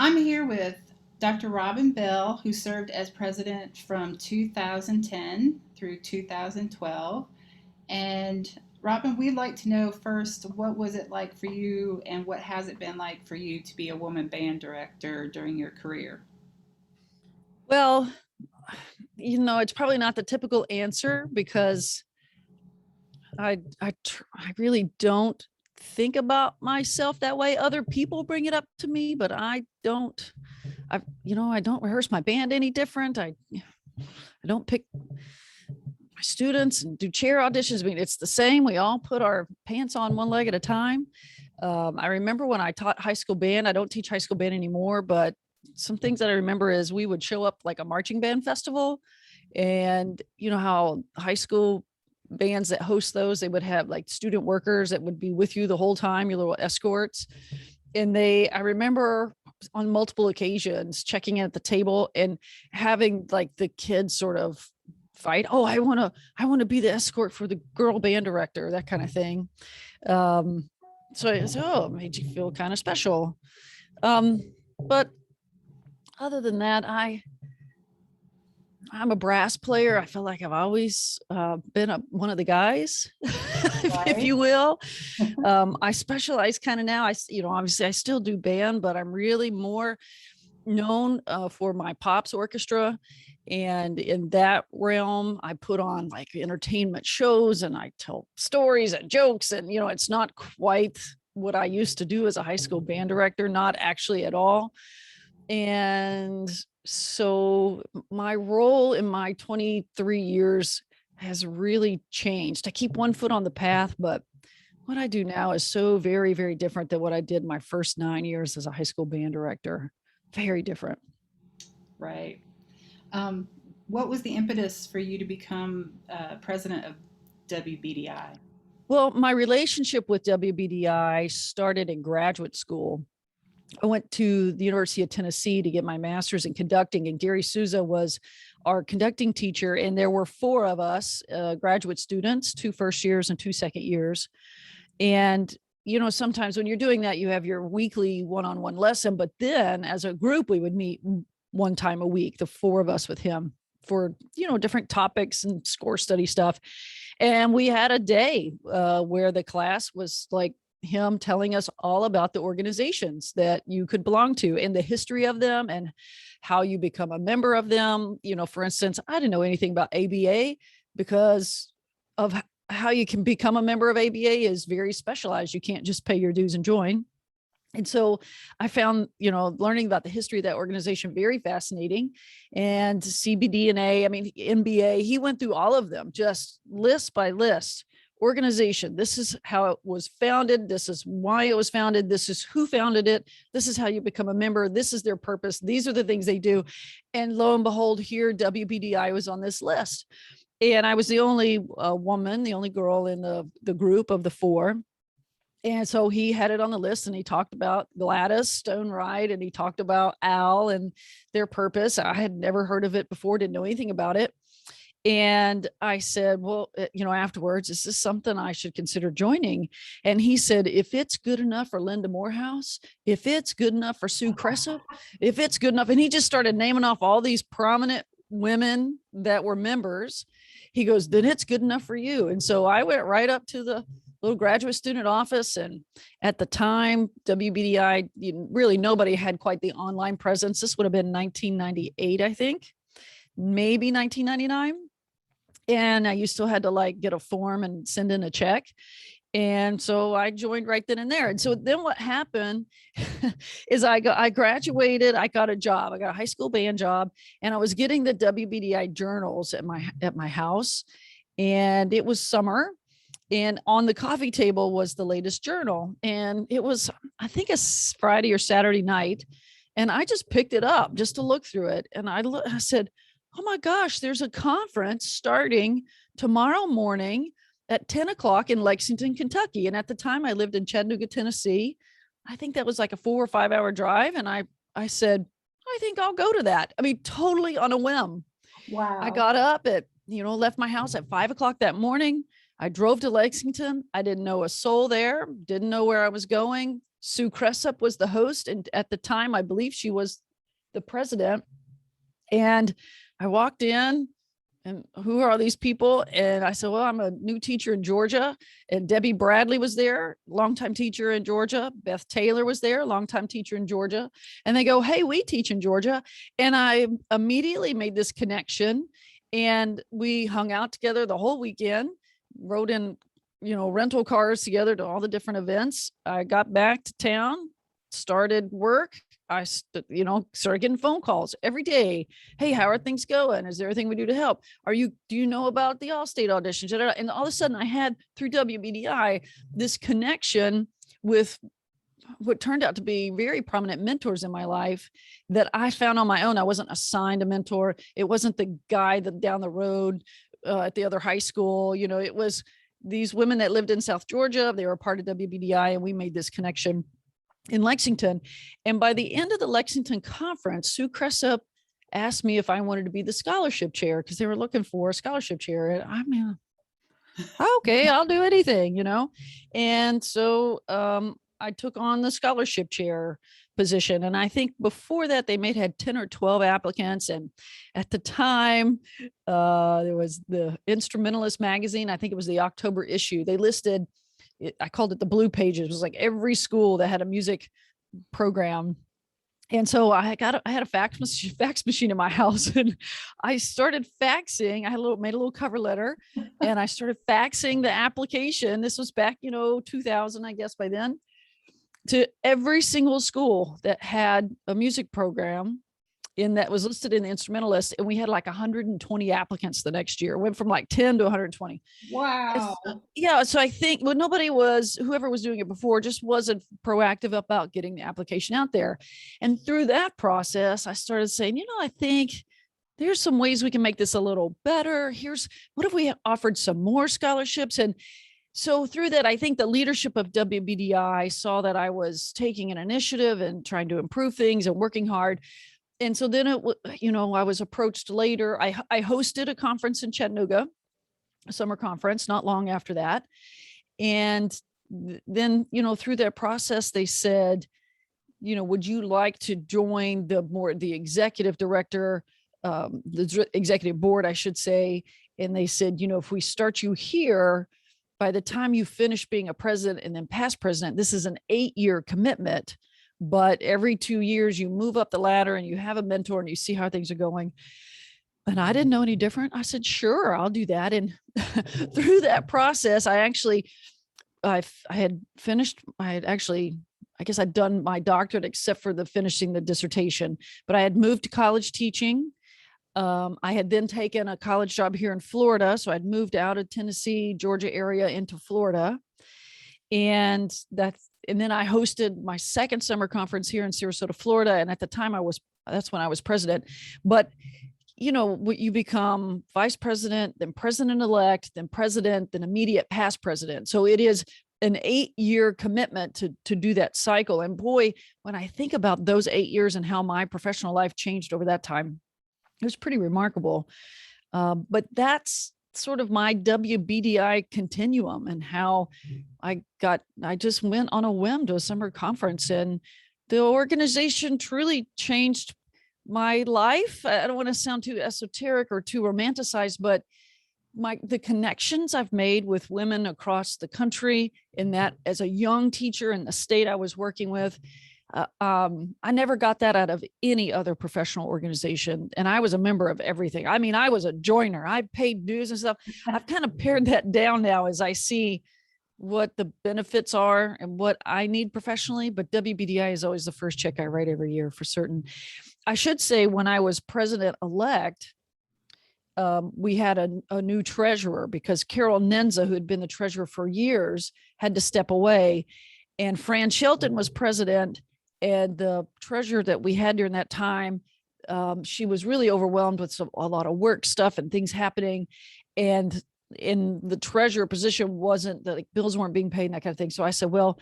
I'm here with Dr. Robyn Bell, who served as president from 2010 through 2012. And Robyn, we'd like to know first, what was it like for you and what has it been like for you to be a woman band director during your career? Well, it's probably not the typical answer because I really don't think about myself that way. Other people bring it up to me, but I don't. I don't rehearse my band any different. I don't pick my students and do chair auditions. I mean, it's the same. We all put our pants on one leg at a time. I remember when I taught high school band. I don't teach high school band anymore, but some things that I remember is we would show up like a marching band festival, and you know how high school bands that host those, they would have like student workers that would be with you the whole time, your little escorts. And I remember on multiple occasions checking in at the table and having like the kids sort of fight. Oh, I want to be the escort for the girl band director, that kind of thing. So it made you feel kind of special. But other than that, I'm a brass player. I feel like I've always been one of the guys, if Right. you will. I specialize kind of now. Obviously I still do band, but I'm really more known for my pops orchestra. And in that realm, I put on like entertainment shows and I tell stories and jokes. And, it's not quite what I used to do as a high school band director, not actually at all. And so my role in my 23 years has really changed. I keep one foot on the path, but what I do now is so very, very different than what I did my first 9 years as a high school band director. Very different. Right. Um, what was the impetus for you to become president of WBDI? Well, my relationship with WBDI started in graduate school. I went to the University of Tennessee to get my master's in conducting, and Gary Souza was our conducting teacher. And there were four of us, graduate students, 2 first years and 2 second years. And, sometimes when you're doing that, you have your weekly one-on-one lesson, but then as a group, we would meet one time a week, the four of us with him for, different topics and score study stuff. And we had a day where the class was like him telling us all about the organizations that you could belong to and the history of them and how you become a member of them. For instance, I didn't know anything about ABA because of how you can become a member of ABA is very specialized. You can't just pay your dues and join. And so I found, learning about the history of that organization very fascinating. And CBDNA, I mean, NBA, he went through all of them, just list by list. Organization, this is how it was founded. This is why it was founded. This is who founded it. This is how you become a member. This is their purpose. These are the things they do. And lo and behold, here WBDI was on this list. And I was the only woman, the only girl in the group of the four. And so he had it on the list and he talked about Gladys Stone Wright and he talked about Al and their purpose. I had never heard of it before, didn't know anything about it. And I said, well, afterwards, is this something I should consider joining? And he said, if it's good enough for Linda Morehouse, if it's good enough for Sue Cressup, if it's good enough. And he just started naming off all these prominent women that were members. He goes, then it's good enough for you. And so I went right up to the little graduate student office. And at the time, WBDI, really nobody had quite the online presence. This would have been 1998, I think, maybe 1999. And you still had to like get a form and send in a check. And so I joined right then and there. And so then what happened is I graduated, I got a job. I got a high school band job and I was getting the WBDI journals at my house. And it was summer. And on the coffee table was the latest journal. And it was, I think, a Friday or Saturday night. And I just picked it up just to look through it. And I said, oh my gosh, there's a conference starting tomorrow morning at 10 o'clock in Lexington, Kentucky. And at the time I lived in Chattanooga, Tennessee. I think that was like a 4 or 5 hour drive. And I said, I think I'll go to that. I mean, totally on a whim. I Wow. got up left my house at 5 o'clock that morning. I drove to Lexington. I didn't know a soul there, didn't know where I was going, Sue Cressup was the host. And at the time, I believe she was the president. And I walked in, and who are all these people? And I said, well, I'm a new teacher in Georgia. And Debbie Bradley was there, longtime teacher in Georgia. Beth Taylor was there, longtime teacher in Georgia. And they go, hey, we teach in Georgia. And I immediately made this connection, and we hung out together the whole weekend, rode in, rental cars together to all the different events. I got back to town, started work. I, started getting phone calls every day. Hey, how are things going? Is there anything we do to help? Do you know about the All-State auditions? And all of a sudden I had, through WBDI, this connection with what turned out to be very prominent mentors in my life that I found on my own. I wasn't assigned a mentor. It wasn't the guy that down the road at the other high school. It was these women that lived in South Georgia. They were a part of WBDI, and we made this connection in Lexington. And by the end of the Lexington conference, Sue Cressup asked me if I wanted to be the scholarship chair, because they were looking for a scholarship chair. And I mean, okay, I'll do anything, And so I took on the scholarship chair position. And I think before that, they may have had 10 or 12 applicants. And at the time, there was the Instrumentalist magazine. I think it was the October issue. They listed, I called it the Blue Pages. It was like every school that had a music program. And so I had a fax machine in my house, and I started faxing. Made a little cover letter, and I started faxing the application. This was back, 2000, I guess by then, to every single school that had a music program that was listed in the Instrumentalist. And we had like 120 applicants the next year. Went from like 10 to 120. Wow. So I think, whoever was doing it before just wasn't proactive about getting the application out there. And through that process, I started saying, I think there's some ways we can make this a little better. What if we offered some more scholarships? And so through that, I think the leadership of WBDI saw that I was taking an initiative and trying to improve things and working hard. And so then I was approached later. I hosted a conference in Chattanooga, a summer conference, not long after that. And then, through that process, they said, would you like to join the executive director, the executive board, I should say. And they said, if we start you here, by the time you finish being a president and then past president, this is an 8-year commitment. But every 2 years you move up the ladder and you have a mentor and you see how things are going. And I didn't know any different. I said, sure, I'll do that. And through that process, I had done my doctorate except for finishing the dissertation, but I had moved to college teaching. I had then taken a college job here in Florida. So I'd moved out of Tennessee, Georgia area into Florida. And then I hosted my second summer conference here in Sarasota, Florida. And at the time that's when I was president. But, you become vice president, then president-elect, then president, then immediate past president. So it is an 8-year commitment to do that cycle. And boy, when I think about those 8 years and how my professional life changed over that time, it was pretty remarkable. But that's sort of my WBDI continuum, and how I just went on a whim to a summer conference, and the organization truly changed my life. I don't want to sound too esoteric or too romanticized, but the connections I've made with women across the country, in that as a young teacher in the state I was working with, I never got that out of any other professional organization. And I was a member of everything. I mean, I was a joiner. I paid dues and stuff. I've kind of pared that down now as I see what the benefits are and what I need professionally. But WBDI is always the first check I write every year, for certain. I should say, when I was president-elect, we had a new treasurer, because Carol Nenza, who had been the treasurer for years, had to step away. And Fran Shelton was president. And the treasurer that we had during that time, she was really overwhelmed with a lot of work stuff and things happening. And in the treasurer position, wasn't that, like, bills weren't being paid and that kind of thing. So I said, well,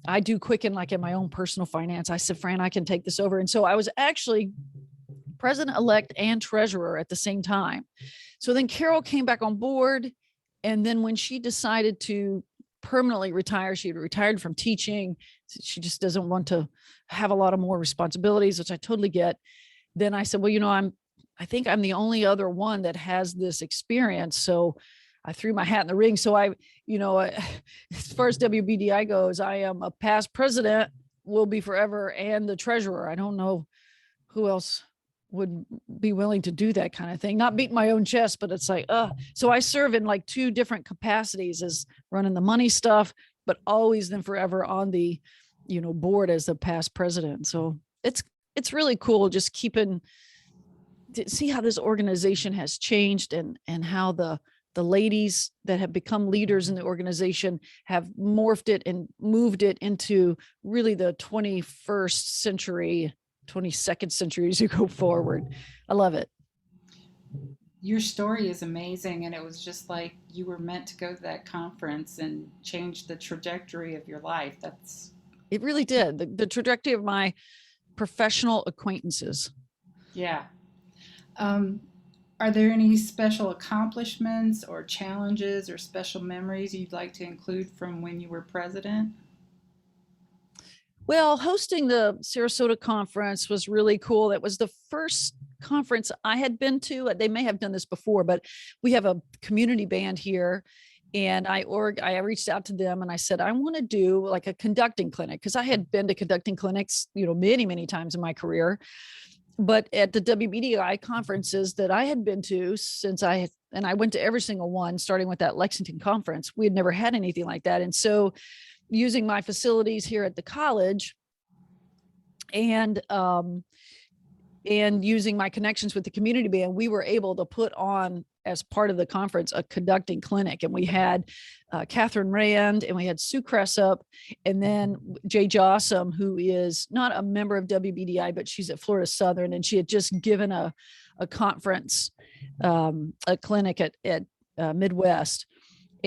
I do Quicken, like in my own personal finance. I said, Fran, I can take this over. And so I was actually president-elect and treasurer at the same time. So then Carol came back on board. And then when she decided to permanently retire, she had retired from teaching, She just doesn't want to have a lot of more responsibilities, which I totally get. Then I said, well, I think I'm the only other one that has this experience. So I threw my hat in the ring. So as far as WBDI goes, I am a past president, will be forever, and the treasurer. I don't know who else would be willing to do that kind of thing. Not beating my own chest, but it's like, so I serve in like two different capacities, as running the money stuff, but always then forever on the, board as the past president. So it's really cool just keeping to see how this organization has changed, and how the ladies that have become leaders in the organization have morphed it and moved it into really the 21st century, 22nd century as you go forward. I love it. Your story is amazing, and it was just like you were meant to go to that conference and change the trajectory of your life. That's It really did. The trajectory of my professional acquaintances. Yeah. Um, are there any special accomplishments or challenges or special memories you'd like to include from when you were president? Well, hosting the Sarasota conference was really cool. It was the first conference I had been to. They may have done this before, but we have a community band here. And I reached out to them and I said, I want to do like a conducting clinic, because I had been to conducting clinics, many, many times in my career. But at the WBDI conferences that I had been to and I went to every single one, starting with that Lexington conference, we had never had anything like that. And so using my facilities here at the college and using my connections with the community band, we were able to put on, as part of the conference, a conducting clinic. And we had Catherine Rand, and we had Sue Cressup, and then Jay Jossam, who is not a member of WBDI, but she's at Florida Southern, and she had just given a conference, a clinic at Midwest.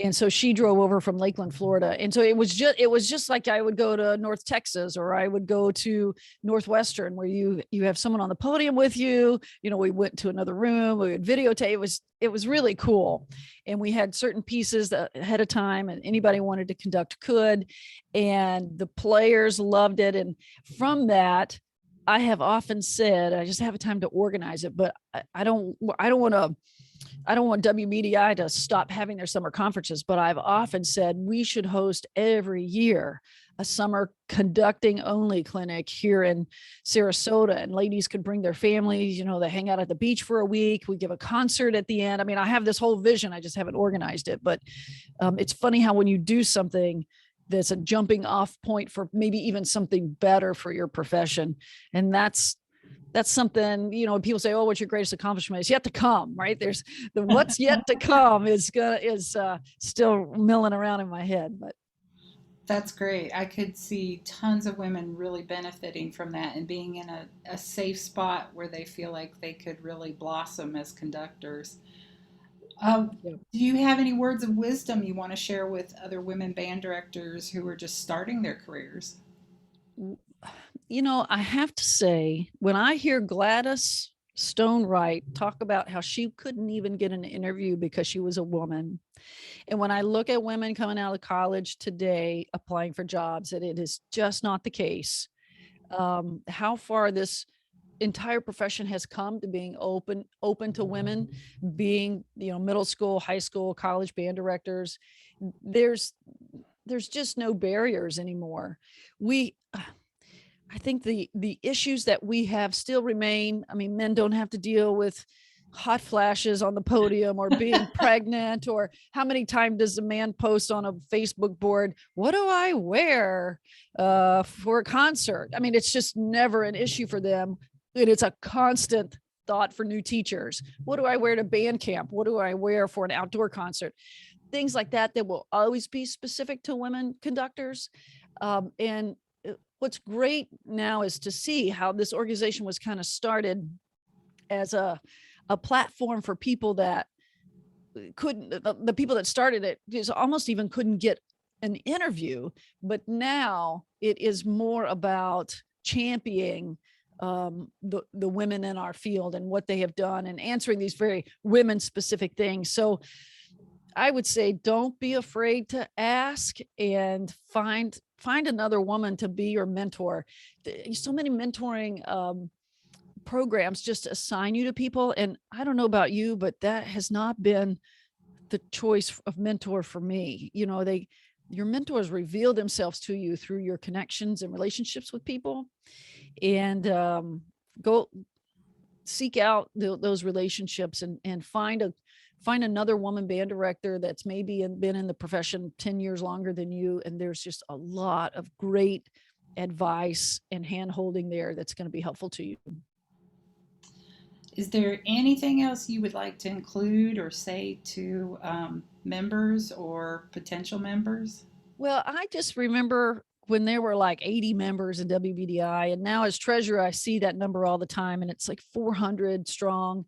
And so she drove over from Lakeland, Florida. And so it was just like I would go to North Texas, or I would go to Northwestern, where you have someone on the podium with you. We went to another room, we would videotape. It was really cool. And we had certain pieces that ahead of time, and anybody wanted to conduct could, and the players loved it. And from that, I have often said, I just have time to organize it, but I don't want WBDI to stop having their summer conferences, but I've often said we should host every year a summer conducting only clinic here in Sarasota, and ladies could bring their families, they hang out at the beach for a week. We give a concert at the end. I mean, I have this whole vision. I just haven't organized it, but it's funny how when you do something that's a jumping off point for maybe even something better for your profession, and that's something, people say, oh, what's your greatest accomplishment? It's yet to come, right? There's the what's yet to come is still milling around in my head. But That's great. I could see tons of women really benefiting from that and being in a safe spot where they feel like they could really blossom as conductors. yeah. Do you have any words of wisdom you want to share with other women band directors who are just starting their careers? I have to say, when I hear Gladys Stone Wright talk about how she couldn't even get an interview because she was a woman, and when I look at women coming out of college today applying for jobs, that it is just not the case. How far this entire profession has come to being open to women being, middle school, high school, college band directors. There's just no barriers anymore. I think the issues that we have still remain. I mean, men don't have to deal with hot flashes on the podium, or being pregnant, or how many times does a man post on a Facebook board, what do I wear for a concert? I mean, it's just never an issue for them. And it's a constant thought for new teachers. What do I wear to band camp? What do I wear for an outdoor concert? Things like that will always be specific to women conductors. And what's great now is to see how this organization was kind of started as a platform for people that couldn't, the people that started it just almost even couldn't get an interview. But now it is more about championing the women in our field and what they have done, and answering these very women specific things. So I would say, don't be afraid to ask, and find find another woman to be your mentor. So many mentoring programs just assign you to people. And I don't know about you, but that has not been the choice of mentor for me. You know, your mentors reveal themselves to you through your connections and relationships with people, and go seek out those relationships, and find another woman band director that's maybe been in the profession 10 years longer than you. And there's just a lot of great advice and hand holding there that's going to be helpful to you. Is there anything else you would like to include or say to members or potential members? Well, I just remember when there were like 80 members in WBDI, and now as treasurer, I see that number all the time, and it's like 400 strong.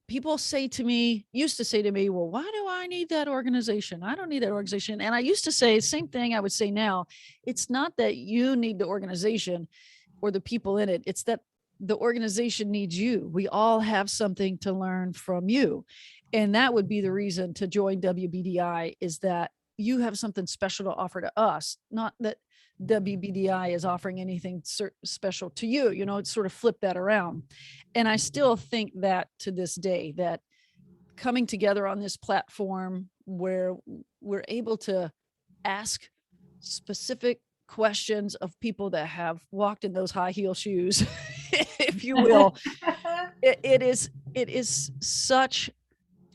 People used to say to me, well, why do I need that organization? I don't need that organization. And I used to say the same thing I would say now. It's not that you need the organization or the people in it. It's that the organization needs you. We all have something to learn from you. And that would be the reason to join WBDI, is that you have something special to offer to us, not that WBDI is offering anything special to you. You know, it's sort of flip that around. And I still think that to this day, that coming together on this platform where we're able to ask specific questions of people that have walked in those high heel shoes, if you will, it is such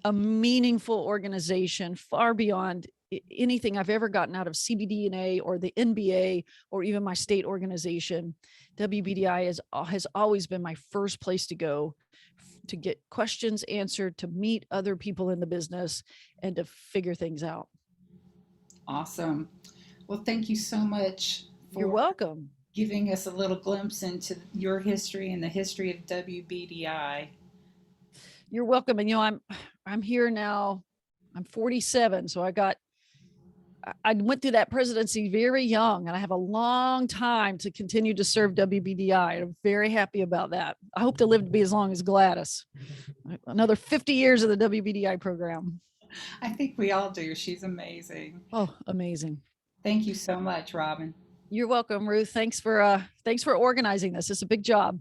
a meaningful organization, far beyond anything I've ever gotten out of CBDNA or the NBA or even my state organization. WBDI has always been my first place to go to get questions answered, to meet other people in the business, and to figure things out. Awesome. Well, thank you so much You're for welcome. giving us a little glimpse into your history and the history of WBDI. You're welcome. And I'm here now. I'm 47, so I went through that presidency very young, and I have a long time to continue to serve WBDI. I'm very happy about that. I hope to live to be as long as Gladys. Another 50 years of the WBDI program. I think we all do. She's amazing. Oh, amazing. Thank you so much, Robyn. You're welcome, Ruth. Thanks for organizing this. It's a big job.